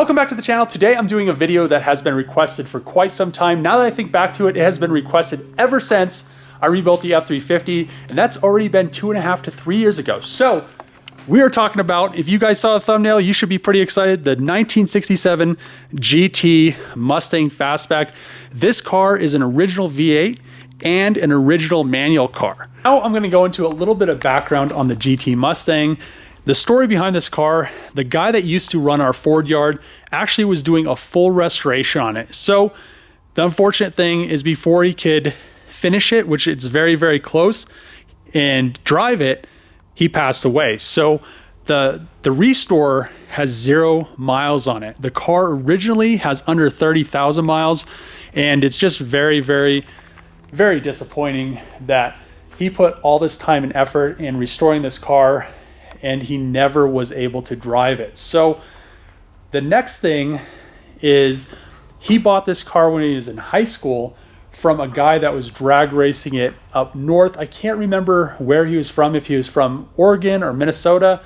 Welcome back to the channel. Today I'm doing a video that has been requested for quite some time. Now that I think back to it, it has been requested ever since I rebuilt the F350, and that's already been 2.5 to 3 years ago. So we are talking about, if you guys saw the thumbnail, you should be pretty excited, the 1967 GT Mustang Fastback. This car is an original V8 and an original manual car. Now I'm gonna go into a little bit of background on the GT Mustang. The story behind this car, the guy that used to run our Ford yard actually was doing a full restoration on it. So the unfortunate thing is before he could finish it, which it's very, very close, and drive it, he passed away. So the restore has 0 miles on it. The car originally has under 30,000 miles, and it's just very, very, very disappointing that he put all this time and effort in restoring this car and he never was able to drive it. So the next thing is he bought this car when he was in high school from a guy that was drag racing it up north. I can't remember where he was from, if he was from Oregon or Minnesota.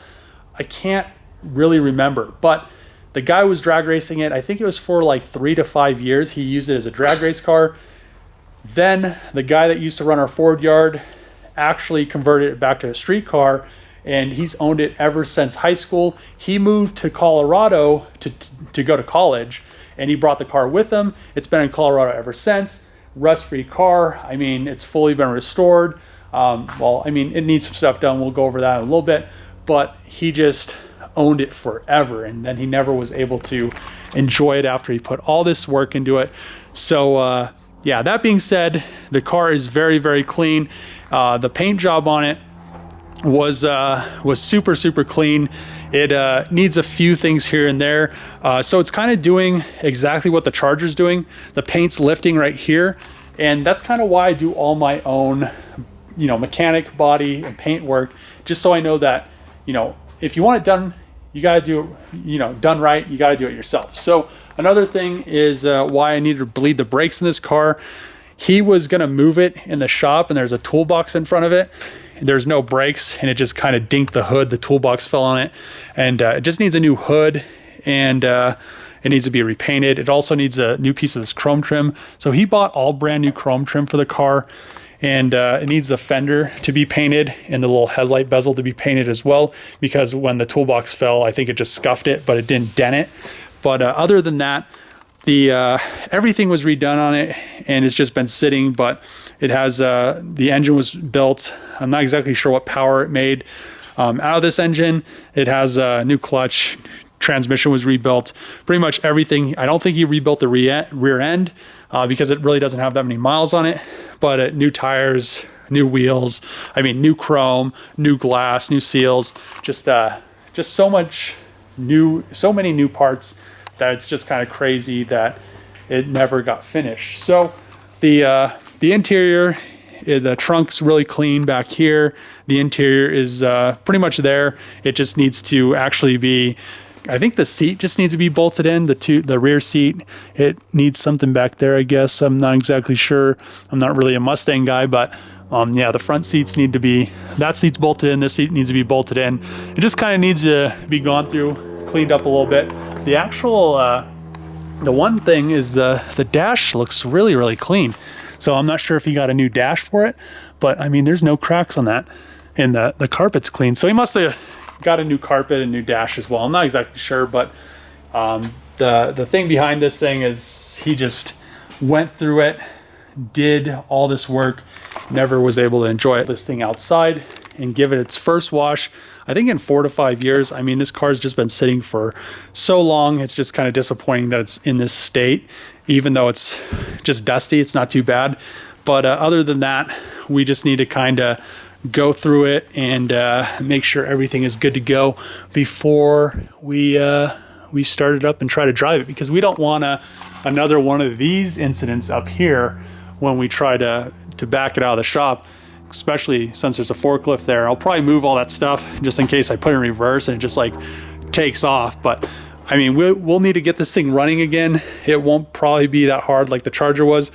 I can't really remember, but the guy was drag racing it. I think it was for like 3 to 5 years. He used it as a drag race car. Then the guy that used to run our Ford yard actually converted it back to a street car, and he's owned it ever since high school. He moved to Colorado to go to college, and he brought the car with him. It's been in Colorado ever since. Rust-free car. I mean, it's fully been restored. Well, I mean, it needs some stuff done. We'll go over that in a little bit, but he just owned it forever, and then he never was able to enjoy it after he put all this work into it. So yeah, that being said, the car is very, very clean. The paint job on it was super, super clean. It needs a few things here and there. So it's kind of doing exactly what the Charger's doing. The paint's lifting right here. And that's kind of why I do all my own, mechanic, body, and paint work, just so I know that, if you want it done, you got to do it, done right, you got to do it yourself. So another thing is why I needed to bleed the brakes in this car. He was going to move it in the shop, and there's a toolbox in front of it. There's no brakes, and it just kind of dinked the hood. The toolbox fell on it, and it just needs a new hood, and it needs to be repainted. It also needs a new piece of this chrome trim. So he bought all brand new chrome trim for the car, and it needs the fender to be painted and the little headlight bezel to be painted as well, because when the toolbox fell, I think it just scuffed it, but it didn't dent it. But other than that, everything was redone on it, and it's just been sitting. But it has the engine was built. I'm not exactly sure what power it made out of this engine. It has a new clutch. Transmission was rebuilt. Pretty much everything. I don't think he rebuilt the rear end because it really doesn't have that many miles on it. But new tires, new wheels. I mean, new chrome, new glass, new seals. Just so much new, so many new parts that it's just kind of crazy that it never got finished. So the interior, the trunk's really clean back here. The interior is pretty much there. It just needs to actually be, I think the seat just needs to be bolted in, the rear seat. It needs something back there, I guess. I'm not exactly sure. I'm not really a Mustang guy, but yeah, the front seats need to be, that seat's bolted in, this seat needs to be bolted in. It just kind of needs to be gone through, cleaned up a little bit. The actual, the one thing is the dash looks really, really clean. So I'm not sure if he got a new dash for it, but I mean, there's no cracks on that, and the carpet's clean. So he must have got a new carpet and new dash as well. I'm not exactly sure, but the thing behind this thing is he just went through it, did all this work, never was able to enjoy this thing outside and give it its first wash, I think in 4 to 5 years. I mean, this car's just been sitting for so long. It's just kind of disappointing that it's in this state, even though it's just dusty. It's not too bad. But other than that, we just need to kind of go through it and make sure everything is good to go before we start it up and try to drive it, because we don't want another one of these incidents up here when we try to back it out of the shop, especially since there's a forklift there. I'll probably move all that stuff just in case I put it in reverse and it just like takes off. But I mean, we'll need to get this thing running again. It won't probably be that hard like the Charger was,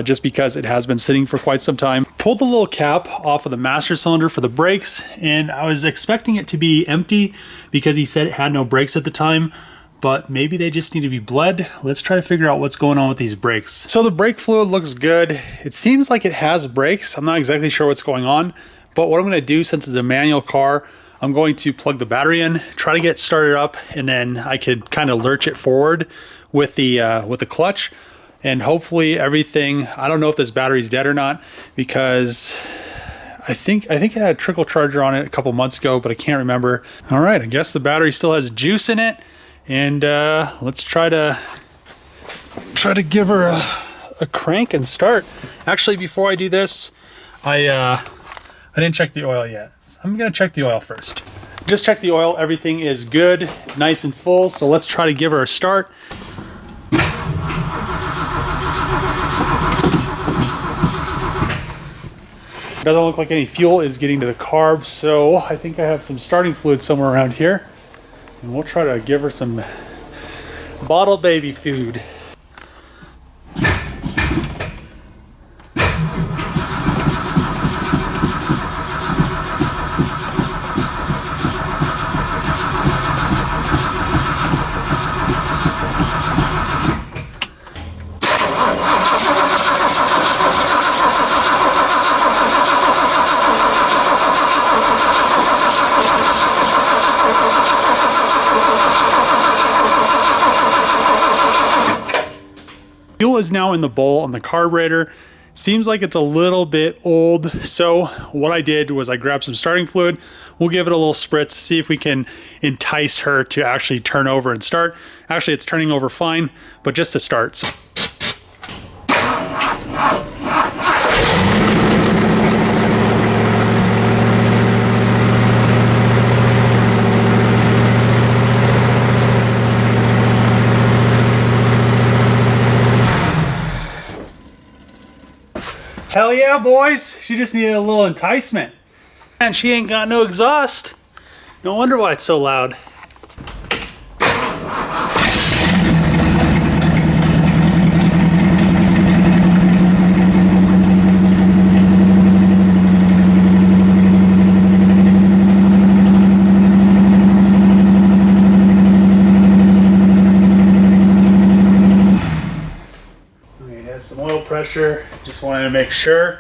just because it has been sitting for quite some time. Pulled the little cap off of the master cylinder for the brakes, and I was expecting it to be empty because he said it had no brakes at the time. but maybe they just need to be bled. Let's try to figure out what's going on with these brakes. So the brake fluid looks good. It seems like it has brakes. I'm not exactly sure what's going on, but what I'm gonna do, since it's a manual car, I'm going to plug the battery in, try to get started up, and then I could kind of lurch it forward with the clutch, and hopefully everything, I don't know if this battery's dead or not, because I think it had a trickle charger on it a couple months ago, but I can't remember. All right, I guess the battery still has juice in it, and let's try to give her a crank and start. Actually, before I do this, I didn't check the oil yet. I'm gonna check the oil first. Just check the oil, everything is good. It's nice and full, so let's try to give her a start. Doesn't look like any fuel is getting to the carb, so I think I have some starting fluid somewhere around here. And we'll try to give her some bottle baby food. Fuel is now in the bowl on the carburetor. Seems like it's a little bit old, so what I did was I grabbed some starting fluid. We'll give it a little spritz, see if we can entice her to actually turn over and start. Actually, it's turning over fine, but just to start. So hell yeah, boys. She just needed a little enticement. And she ain't got no exhaust. No wonder why it's so loud. It has some oil pressure. Just wanted to make sure.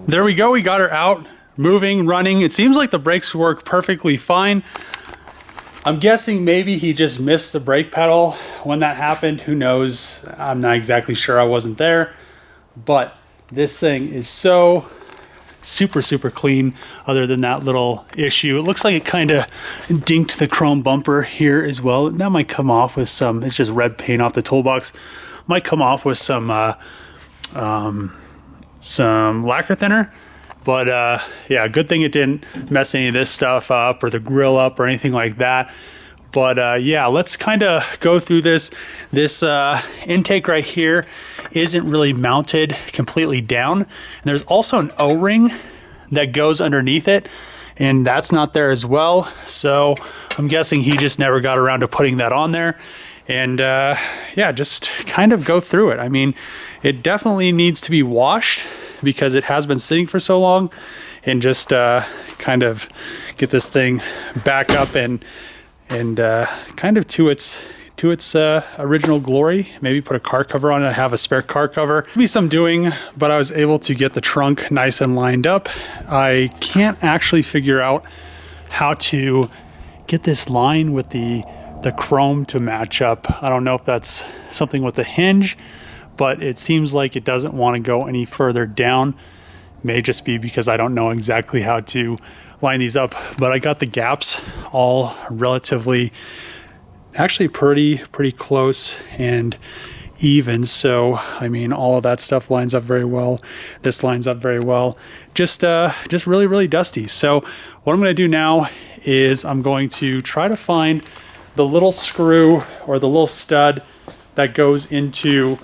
There we go, we got her out, moving, running. It seems like the brakes work perfectly fine. I'm guessing maybe he just missed the brake pedal when that happened. Who knows? I'm not exactly sure, I wasn't there. But this thing is so super clean, other than that little issue. It looks like it kind of dinked the chrome bumper here as well. That might come off with some, it's just red paint off the toolbox. Might come off with some lacquer thinner, but yeah, good thing it didn't mess any of this stuff up or the grill up or anything like that. But yeah, let's kind of go through this. This intake right here isn't really mounted completely down. And there's also an O-ring that goes underneath it, and that's not there as well. So I'm guessing he just never got around to putting that on there. And yeah, just kind of go through it. I mean, it definitely needs to be washed because it has been sitting for so long, and just kind of get this thing back up and kind of to its original glory. Maybe put a car cover on it. I have a spare car cover. Maybe some doing, but I was able to get the trunk nice and lined up. I can't actually figure out how to get this line with the chrome to match up. I don't know if that's something with the hinge, but it seems like it doesn't want to go any further down. May just be because I don't know exactly how to line these up, but I got the gaps all relatively, actually pretty close and even. So I mean, all of that stuff lines up very well. This lines up very well. Just really dusty. So what I'm going to do now is I'm going to try to find the little screw or the little stud that goes into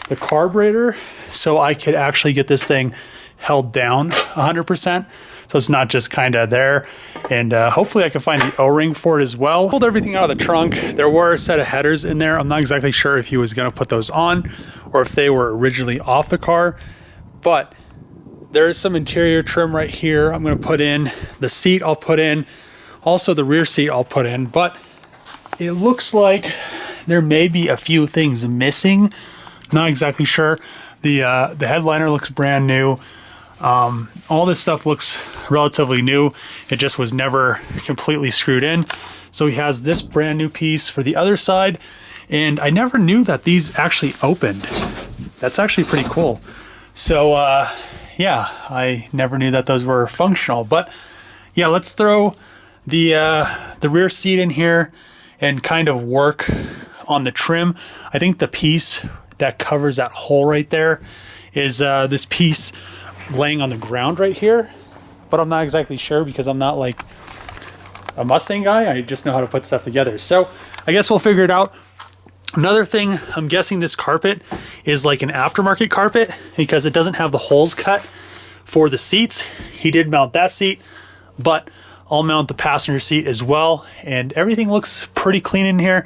the carburetor, so I could actually get this thing held down 100%. So it's not just kind of there. And hopefully I can find the O-ring for it as well. Pulled everything out of the trunk. There were a set of headers in there. I'm not exactly sure if he was going to put those on or if they were originally off the car, but there is some interior trim right here. I'm going to put in the seat. I'll put in also the rear seat. I'll put in, but it looks like there may be a few things missing. Not exactly sure. The headliner looks brand new. All this stuff looks relatively new. It just was never completely screwed in. So he has this brand new piece for the other side. And I never knew that these actually opened. That's actually pretty cool. So yeah, I never knew that those were functional. But yeah, let's throw the rear seat in here and kind of work on the trim. I think the piece that covers that hole right there is this piece laying on the ground right here, but I'm not exactly sure because I'm not like a Mustang guy. I just know how to put stuff together. So I guess we'll figure it out. Another thing, I'm guessing this carpet is like an aftermarket carpet because it doesn't have the holes cut for the seats. He did mount that seat, but I'll mount the passenger seat as well. And everything looks pretty clean in here.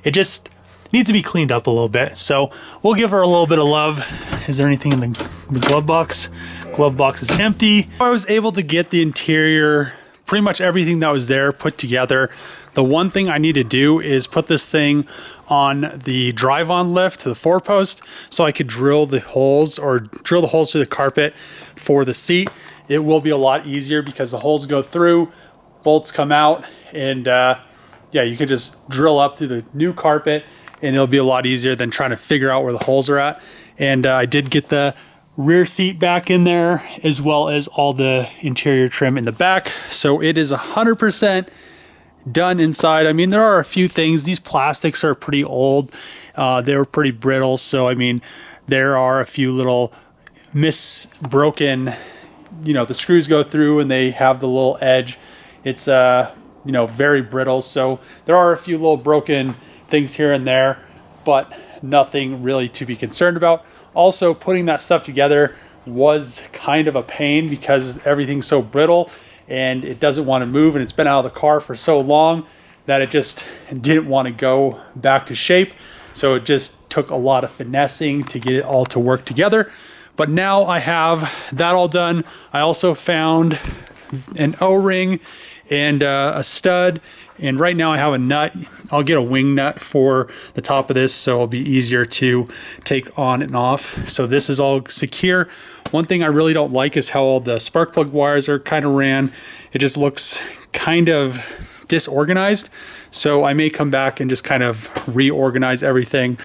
It just needs to be cleaned up a little bit. So we'll give her a little bit of love. Is there anything in the glove box? Glove box is empty. I was able to get the interior, pretty much everything that was there put together. The one thing I need to do is put this thing on the drive-on lift to the 4-post so I could drill the holes through the carpet for the seat. It will be a lot easier because the holes go through, bolts come out, and yeah, you could just drill up through the new carpet and it'll be a lot easier than trying to figure out where the holes are at. And I did get the rear seat back in there as well as all the interior trim in the back. So it is 100% done inside. I mean, there are a few things. These plastics are pretty old. They were pretty brittle. So, I mean, there are a few little broken, you know, the screws go through and they have the little edge. It's, you know, very brittle. So there are a few little broken things here and there, but nothing really to be concerned about. Also, putting that stuff together was kind of a pain because everything's so brittle and it doesn't want to move, and it's been out of the car for so long that it just didn't want to go back to shape. So it just took a lot of finessing to get it all to work together. But now I have that all done. I also found an O-ring and a stud, and right now I have a nut. I'll get a wing nut for the top of this so it'll be easier to take on and off. So this is all secure. One thing I really don't like is how all the spark plug wires are kind of ran. It just looks kind of disorganized. So I may come back and just kind of reorganize everything.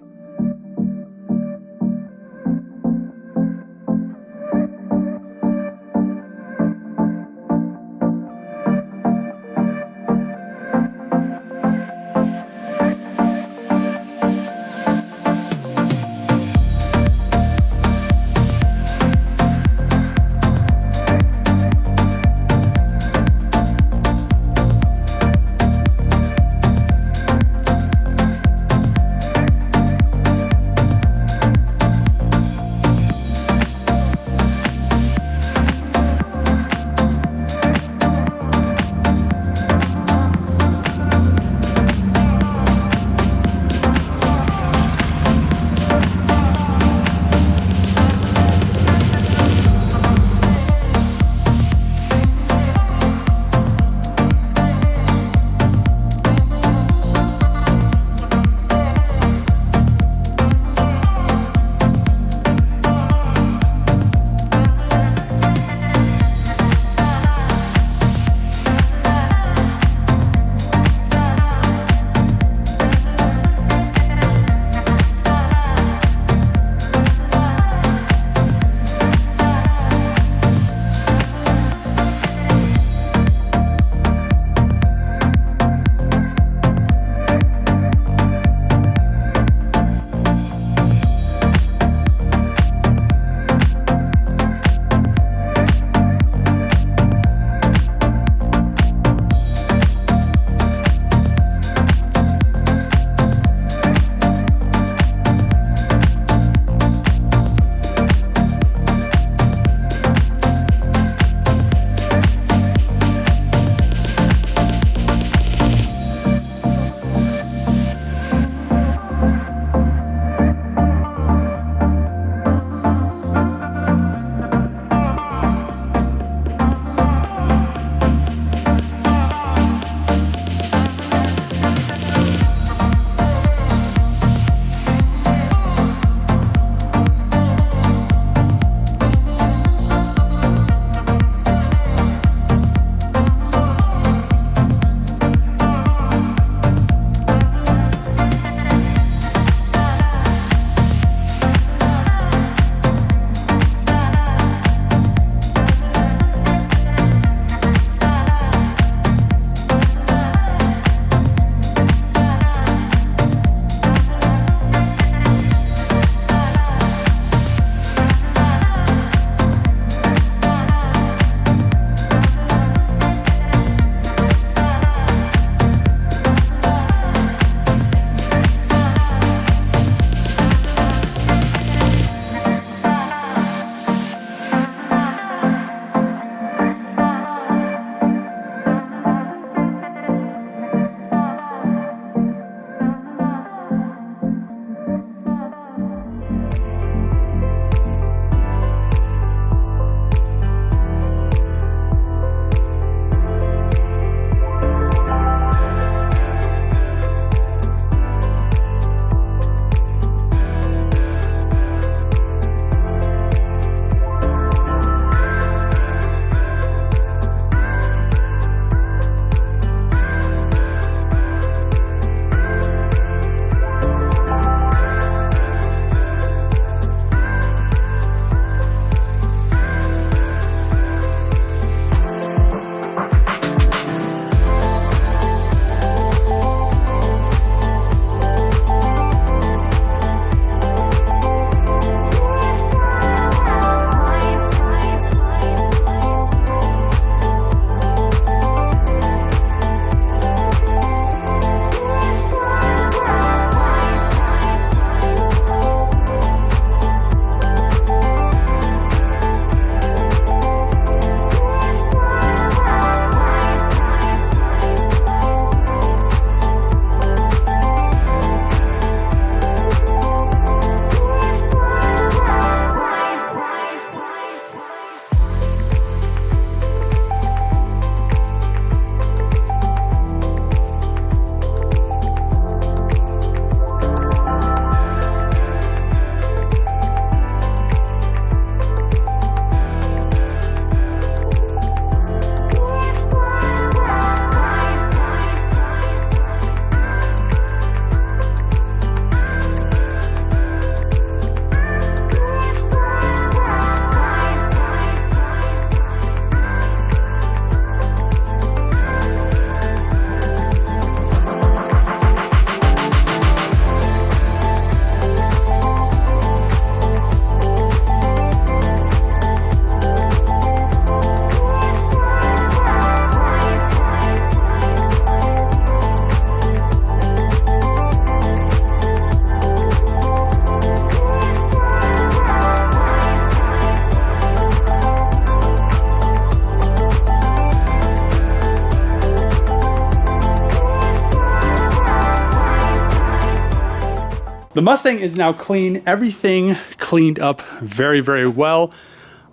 The Mustang is now clean. Everything cleaned up very, very well.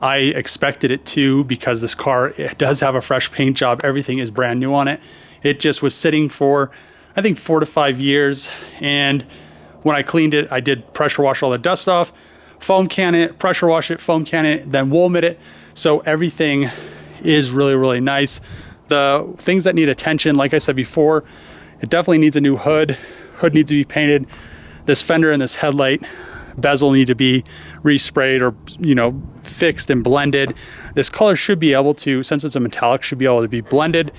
I expected it to, because this car, it does have a fresh paint job. Everything is brand new on it. It just was sitting for, I think, 4 to 5 years. And when I cleaned it, I did pressure wash all the dust off, foam can it, pressure wash it, foam can it, then wool mitt it. So everything is really, really nice. The things that need attention, like I said before, it definitely needs a new hood. Hood needs to be painted. This fender and this headlight bezel need to be resprayed or, you know, fixed and blended. This color should be able to, since it's a metallic, should be able to be blended.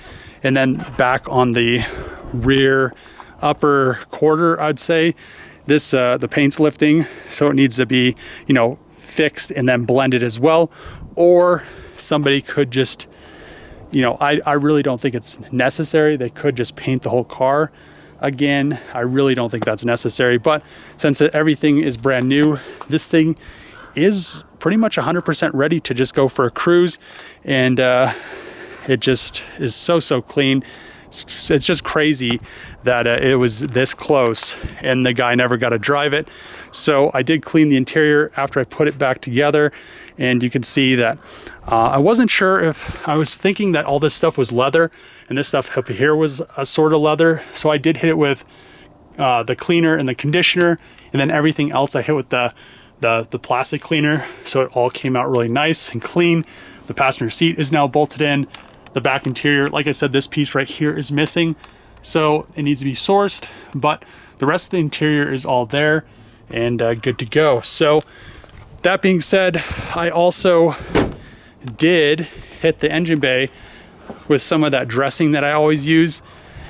And then back on the rear upper quarter, I'd say, this the paint's lifting, so it needs to be, you know, fixed and then blended as well. Or somebody could just, you know, I really don't think it's necessary. They could just paint the whole car again. I really don't think that's necessary, but since everything is brand new, this thing is pretty much 100% ready to just go for a cruise. And it just is so clean. It's just crazy that it was this close and the guy never got to drive it. So I did clean the interior after I put it back together, and you can see that I wasn't sure if, I was thinking that all this stuff was leather and this stuff up here was a sort of leather. So I did hit it with the cleaner and the conditioner, and then everything else I hit with the plastic cleaner. So it all came out really nice and clean. The passenger seat is now bolted in. The back interior, like I said, this piece right here is missing, so it needs to be sourced, but the rest of the interior is all there and good to go. So that being said, I also did hit the engine bay with some of that dressing that I always use,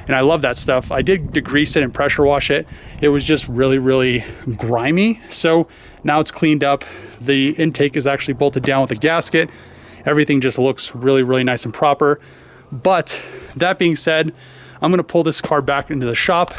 and I love that stuff. I did degrease it and pressure wash it. It was just really grimy, so now it's cleaned up. The intake is actually bolted down with a gasket. Everything just looks really nice and proper. But that being said, I'm gonna pull this car back into the shop.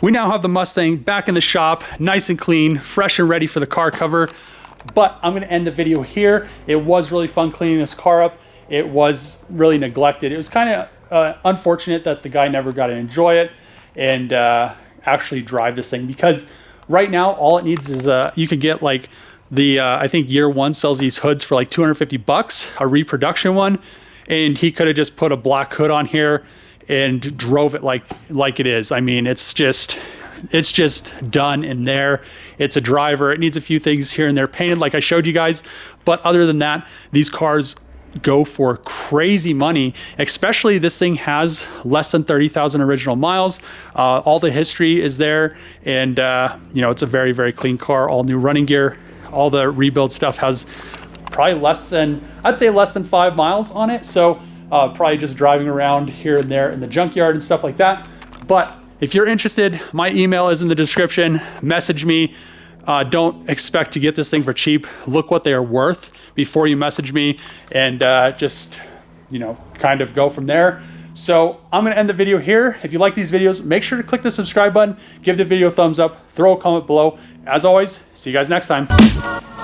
we now have the Mustang back in the shop, nice and clean, fresh and ready for the car cover. But I'm gonna end the video here. It was really fun cleaning this car up. It was really neglected. It was kind of unfortunate that the guy never got to enjoy it and actually drive this thing, because right now all it needs is you could get like the I think Year One sells these hoods for like 250 bucks, a reproduction one, and he could have just put a black hood on here and drove it like it is. I mean, it's just done in there. It's a driver. It needs a few things here and there painted like I showed you guys, but other than that, these cars go for crazy money. Especially this thing has less than 30,000 original miles. All the history is there, and you know, it's a very, very clean car. All new running gear. All the rebuild stuff has probably less than, I'd say less than 5 miles on it. So probably just driving around here and there in the junkyard and stuff like that. But if you're interested, my email is in the description. Message me. Don't expect to get this thing for cheap. Look what they are worth before you message me, and just, you know, kind of go from there. So I'm gonna end the video here. If you like these videos, make sure to click the subscribe button, give the video a thumbs up, throw a comment below. As always, see you guys next time.